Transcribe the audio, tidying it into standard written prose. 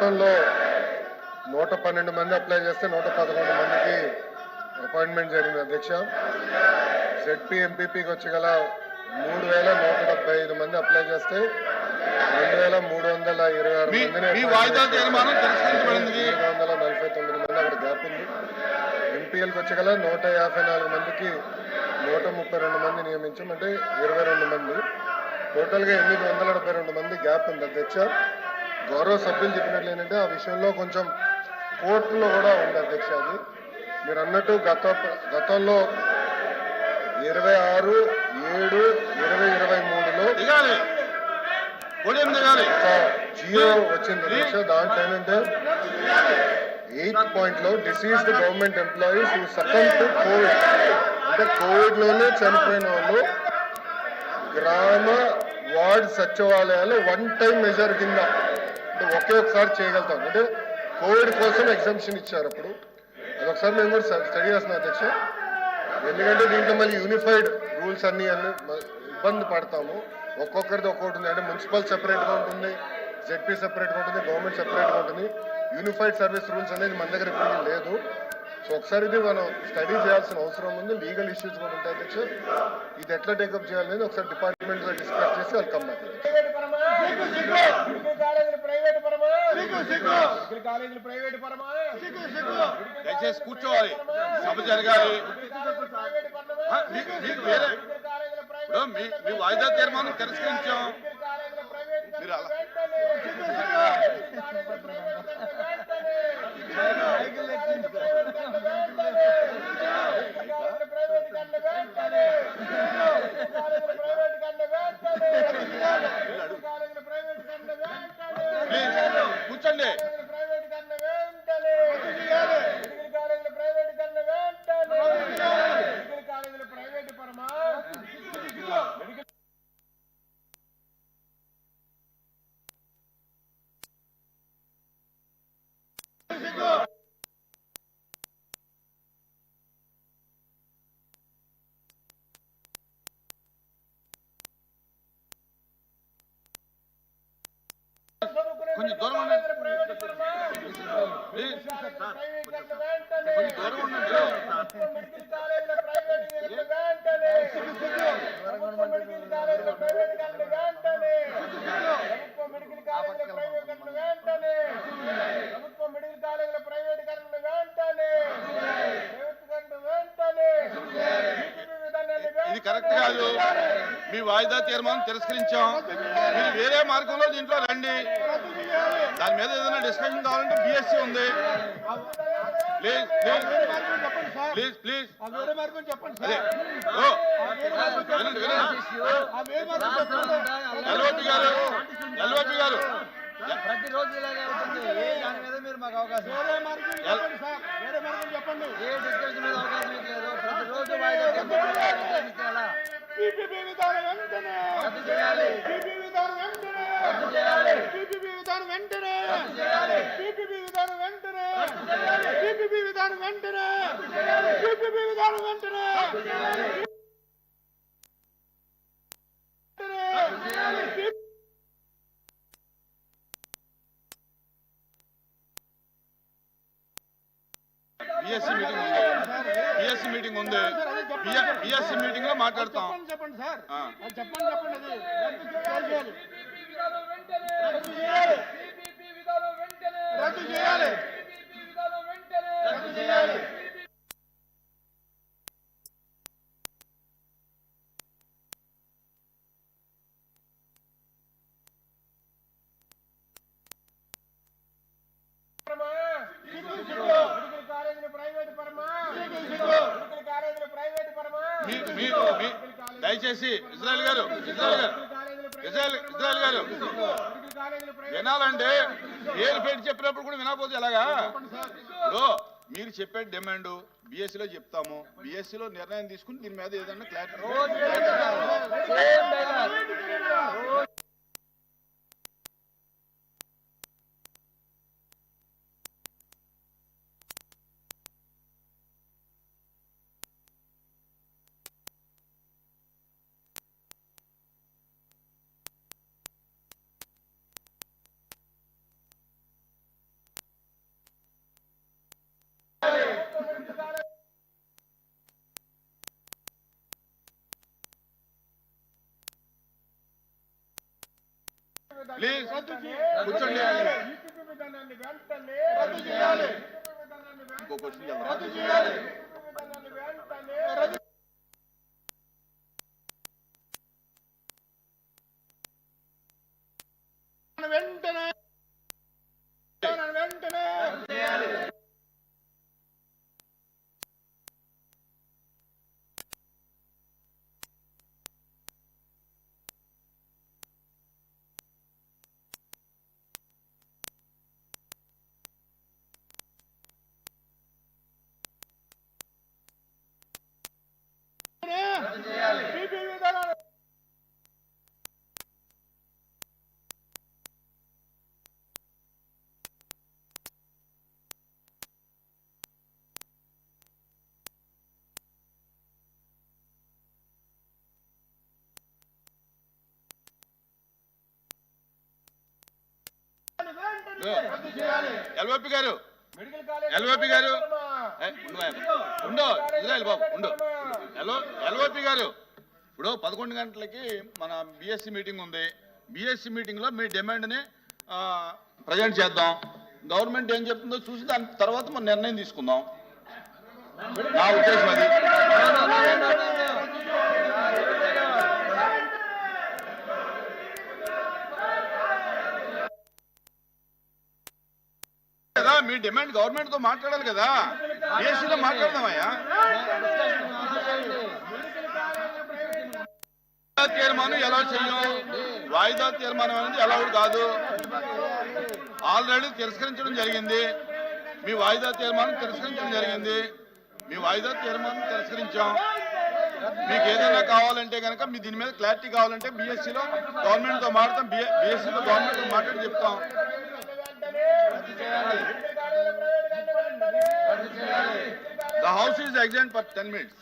మొత్తంలో 112 మంది అప్లై చేస్తే 111 మందికి అపాయింట్మెంట్ జరిగింది అధ్యక్ష. జెడ్పీ ఎంపీపీకి వచ్చి గల 3175 మంది అప్లై చేస్తే 2326 మందిని 749 మంది అక్కడ గ్యాప్ ఉంది. ఎంపీఎల్కి వచ్చి గల 154 మందికి 132 మంది నియమించాం, అంటే 22 మంది. టోటల్గా 872 మంది గ్యాప్ ఉంది అధ్యక్ష. గౌరవ సభ్యులు చెప్పినట్లు ఏంటంటే ఆ విషయంలో కొంచెం కోర్టులో కూడా ఉంది అధ్యక్ష. అది మీరు అన్నట్టు గతంలో 26/7/2023లో జియో వచ్చింది అధ్యక్ష. దాంట్లో ఏంటంటే 8th పాయింట్లో deceased government employees who succumb to covid, అంటే కోవిడ్లోనే చనిపోయిన వాళ్ళు గ్రామ వార్డ్ సచివాలయాలు 1 టైం మెజర్ కింద అంటే ఒకసారి చేయగలుగుతాం. అంటే కోవిడ్ కోసం ఎగ్జామ్షన్ ఇచ్చారు. అప్పుడు అదొకసారి మేము కూడా స్టడీ చేస్తున్నాం అధ్యక్ష. ఎందుకంటే దీంట్లో మళ్ళీ యూనిఫైడ్ రూల్స్ అన్ని ఇబ్బంది పడతాము. ఒక్కొక్కరిది ఒక్కొక్కటి ఉంది. అంటే మున్సిపల్ సెపరేట్గా ఉంటుంది, జెడ్పీ సెపరేట్గా ఉంటుంది, గవర్నమెంట్ సెపరేట్గా ఉంటుంది. యూనిఫైడ్ సర్వీస్ రూల్స్ అనేది మన దగ్గర ఇప్పుడు లేదు. సో ఒకసారి ఇది మనం స్టడీ చేయాల్సిన అవసరం ఉంది. లీగల్ ఇష్యూస్ కూడా ఉంటాయి అధ్యక్ష. ఇది ఎట్లా టేకప్ చేయాలనేది ఒకసారి డిపార్ట్మెంట్ లో డిస్కస్ చేసి వాళ్ళు కమ్ బ్యాక్. దయచేసి కూర్చోవాలి, సభ జరగాలి. మీ వాయిదా తీర్మానం తిరస్కరించాం. మీరు అలా కూర్చోండి. కొంచెం దూరం ఉండండి, కొంచెం దూరం ఉండండి. ఇది కరెక్ట్ కాదు. మీ వాయిదా తీర్మానం తిరస్కరించాం. మీరు వేరే మార్గంలో దీంట్లో రండి. దాని మీద ఏదైనా డిస్కషన్ కావాలంటే బిఎస్సీ ఉంది. ప్లీజ్ ప్లీజ్ ప్లీజ్ అదే ఎల్ఓపి గారు ప్రతిరోజు ఇలాగే ఉంటుంది. దాని మీద మీరు మాకు అవకాశం చెప్పండి. ఏ డిస్కషన్ మీద అవకాశం ఇవ్వలేదు. ప్రతిరోజు బిఎస్సీ మీటింగ్ ఉంది. బిఎస్సీ మీటింగ్ లో మాట్లాడతాం. చెప్పండి సార్, చెప్పండి. దయచేసి ఇజ్రాయెల్ గారు వినాలంటే పేరు పెట్టి చెప్పినప్పుడు కూడా వినకపోతే ఎలాగా? మీరు చెప్పే డిమాండ్ బిఎస్సీలో చెప్తాము. బిఎస్సీలో నిర్ణయం తీసుకుని దీని మీద ఏదన్నా క్లారిటీ ప్లీజ్ కూర్చోండి. ఇంకో క్వశ్చన్ వెంటనే ఎల్ఓపి గారు ఎల్ఓపి గారు ఉండు ఇజ్రాయల్ బాబు ఉండు. ఎల్ఓపి గారు ఇప్పుడు 11 గంటలకి మన బిఎస్సి మీటింగ్ ఉంది. బిఎస్సి మీటింగ్ లో మీ డిమాండ్ ని ప్రజెంట్ చేద్దాం. గవర్నమెంట్ ఏం చెప్తుందో చూసి దాని తర్వాత మన నిర్ణయం తీసుకుందాం. నా ఉద్దేశం అది. కదా మీ డిమాండ్ గవర్నమెంట్ తో మాట్లాడాలి కదా. బిఎస్సీలో మాట్లాడదామయ్యా. తీర్మానం ఎలా చెయ్యం? వాయిదా తీర్మానం అనేది అలౌడ్ కాదు. ఆల్రెడీ తిరస్కరించడం జరిగింది. మీ వాయిదా తీర్మానం తిరస్కరించడం జరిగింది. మీ వాయిదా తీర్మానం తిరస్కరించాం. మీకు ఏదైనా కావాలంటే కనుక మీ దీని మీద క్లారిటీ కావాలంటే బిఎస్సీలో గవర్నమెంట్ తో మాట్లాడతాం. బిఎస్సీలో గవర్నమెంట్ తో మాట్లాడి చెప్తాం. The house is adjourned for 10 minutes.